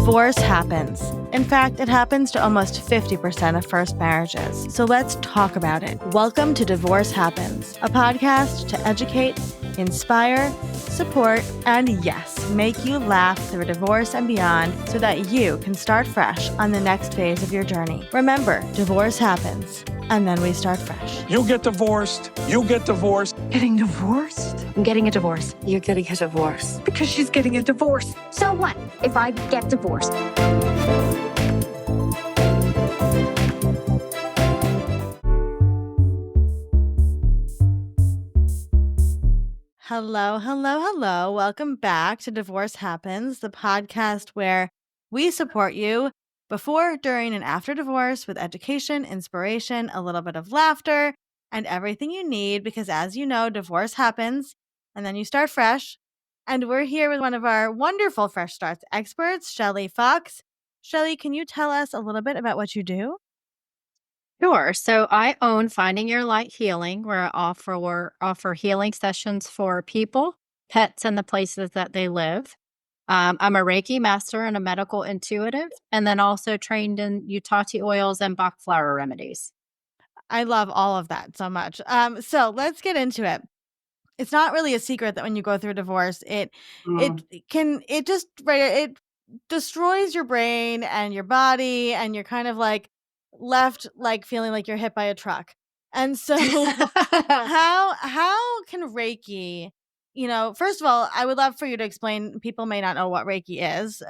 Divorce happens. In fact, it happens to almost 50% of first marriages. So let's talk about it. Welcome to Divorce Happens, a podcast to educate, inspire, support, and yes, make you laugh through divorce and beyond so that you can start fresh on the next phase of your journey. Remember, divorce happens, and then we start fresh. You get divorced. You get divorced. Getting divorced? I'm getting a divorce. You're getting a divorce. Because she's getting a divorce. So what if I get divorced? Hello, hello, hello. Welcome back to Divorce Happens, the podcast where we support you before, during, and after divorce with education, inspiration, a little bit of laughter, and everything you need because, as you know, divorce happens and then you start fresh. And we're here with one of our wonderful Fresh Starts experts, Shelly Fox. Shelly, can you tell us a little bit about what you do? Sure. So I own Finding Your Light Healing, where I offer healing sessions for people, pets, and the places that they live. I'm a Reiki master and a medical intuitive, and then also trained in Utati oils and Bach flower remedies. I love all of that so much. So let's get into it. It's not really a secret that when you go through a divorce, it destroys your brain and your body, and you're kind of like left like feeling like you're hit by a truck. And so how can Reiki, first of all, I would love for you to explain, people may not know what Reiki is,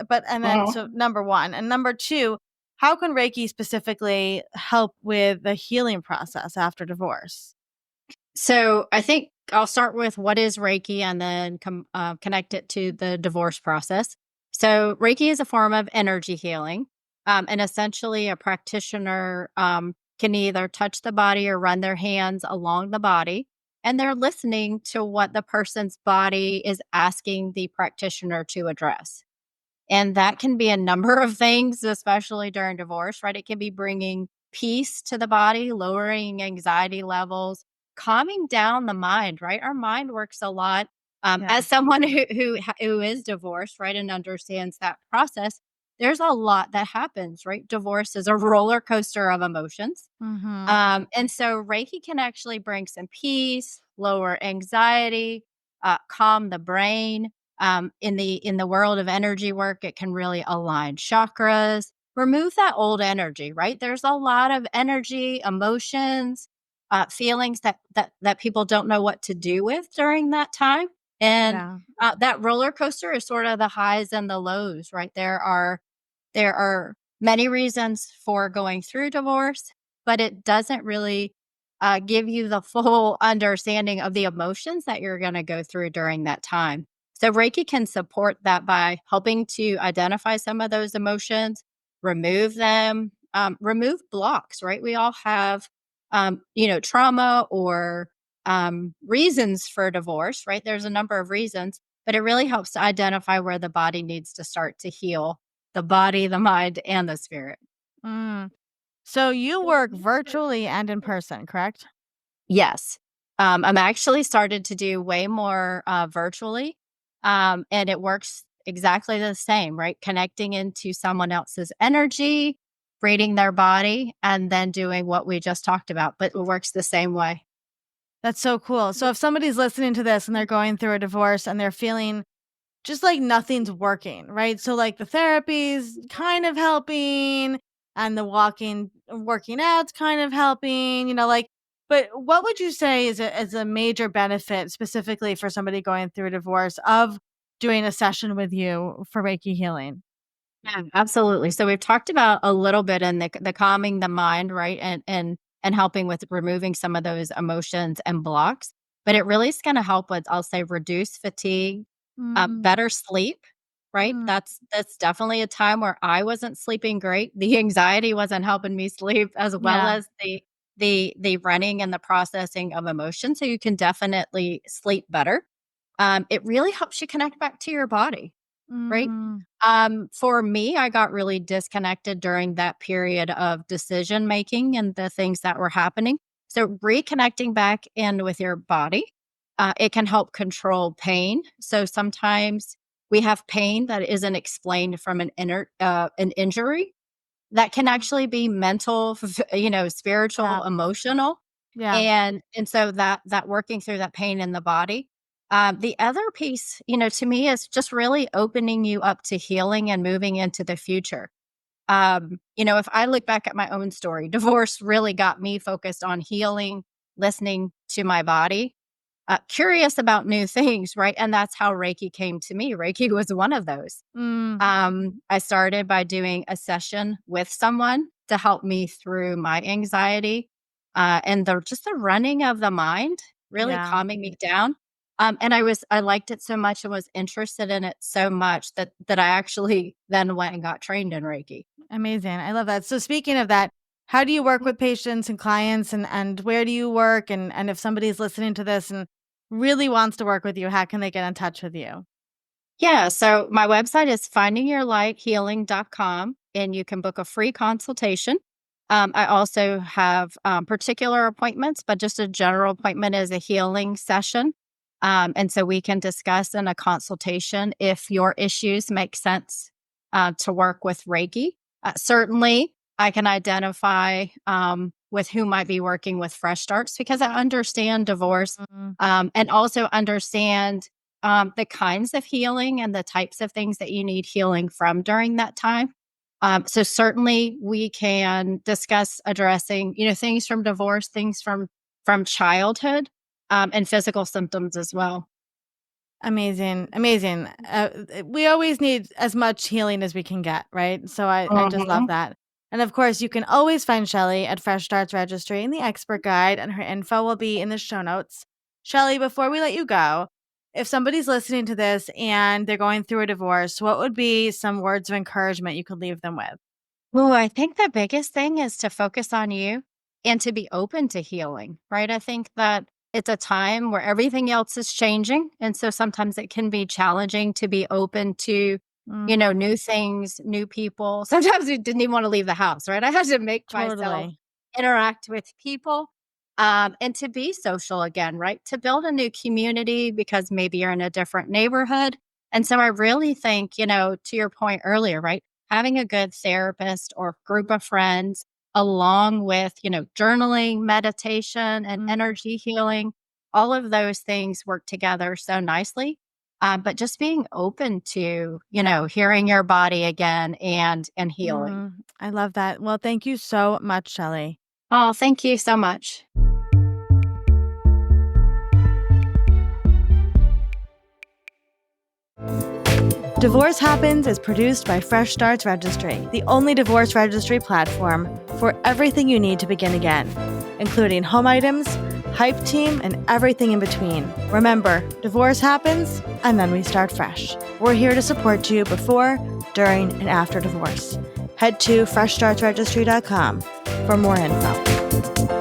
so number one, and number two, how can Reiki specifically help with the healing process after divorce? So I think I'll start with what is Reiki and then connect it to the divorce process. So Reiki is a form of energy healing. And essentially a practitioner can either touch the body or run their hands along the body. And they're listening to what the person's body is asking the practitioner to address. And that can be a number of things, especially during divorce, right? It can be bringing peace to the body, lowering anxiety levels, calming down the mind, right? Our mind works a lot. As someone who is divorced, right, and understands that process, there's a lot that happens, right? Divorce is a roller coaster of emotions. And so Reiki can actually bring some peace, lower anxiety, calm the brain. In the world of energy work, it can really align chakras, remove that old energy, right? There's a lot of energy, emotions, feelings that people don't know what to do with during that time. And that roller coaster is sort of the highs and the lows, right? There are many reasons for going through divorce, but it doesn't really give you the full understanding of the emotions that you're going to go through during that time. So Reiki can support that by helping to identify some of those emotions, remove them, remove blocks, right? We all have, trauma or reasons for divorce, right? There's a number of reasons, but it really helps to identify where the body needs to start to heal, the body, the mind, and the spirit. So you work virtually and in person, correct? Yes. I'm actually started to do way more virtually. And it works exactly the same, right? Connecting into someone else's energy, reading their body, and then doing what we just talked about. But it works the same way. That's so cool. So if somebody's listening to this and they're going through a divorce and they're feeling just like nothing's working, right? So like the therapy's kind of helping and the working out's kind of helping, but what would you say is a major benefit specifically for somebody going through a divorce of doing a session with you for Reiki healing? Yeah, absolutely. So we've talked about a little bit in the calming the mind, right? And helping with removing some of those emotions and blocks. But it really is going to help with, I'll say, reduce fatigue, better sleep, right? That's definitely a time where I wasn't sleeping great. The anxiety wasn't helping me sleep, as well as the running and the processing of emotion. So you can definitely sleep better. It really helps you connect back to your body, right? For me, I got really disconnected during that period of decision making and the things that were happening. So reconnecting back in with your body, it can help control pain. So sometimes we have pain that isn't explained from an injury that can actually be mental, Yeah. spiritual, emotional, Yeah. and so that working through that pain in the body. The other piece, to me, is just really opening you up to healing and moving into the future. If I look back at my own story, divorce really got me focused on healing, listening to my body, curious about new things, right? And that's how Reiki came to me. Reiki was one of those. Mm, I started by doing a session with someone to help me through my anxiety, and the running of the mind, really yeah. calming me down. And I liked it so much and was interested in it so much that I actually then went and got trained in Reiki. Amazing. I love that. So speaking of that, how do you work with patients and clients and where do you work? And if somebody's listening to this and really wants to work with you, how can they get in touch with you? Yeah, so my website is findingyourlighthealing.com, and you can book a free consultation. I also have particular appointments, but just a general appointment is a healing session. And so we can discuss in a consultation if your issues make sense to work with Reiki. Certainly, I can identify with who might be working with Fresh Starts because I understand divorce Mm, and also understand the kinds of healing and the types of things that you need healing from during that time. So certainly we can discuss addressing, things from divorce, things from childhood, and physical symptoms as well. amazing. Amazing. We always need as much healing as we can get, right? So I just love Mhm. that. And of course, you can always find Shelly at Fresh Starts Registry in the expert guide, and her info will be in the show notes. Shelly, before we let you go, if somebody's listening to this and they're going through a divorce, what would be some words of encouragement you could leave them with? Well, I think the biggest thing is to focus on you and to be open to healing, right? I think that it's a time where everything else is changing. And so sometimes it can be challenging to be open to, Mm, new things, new people. Sometimes we didn't even want to leave the house, right? I had to make myself totally. interact with people and to be social again, right? To build a new community because maybe you're in a different neighborhood. And so I really think, to your point earlier, right? Having a good therapist or group of friends, along with, journaling, meditation, and Mm, energy healing, all of those things work together so nicely. But just being open to, yeah. hearing your body again and healing. I love that. Well, thank you so much, Shelly. Oh, thank you so much. Divorce Happens is produced by Fresh Starts Registry, the only divorce registry platform for everything you need to begin again, including home items, hype team, and everything in between. Remember, divorce happens, and then we start fresh. We're here to support you before, during, and after divorce. Head to freshstartsregistry.com for more info.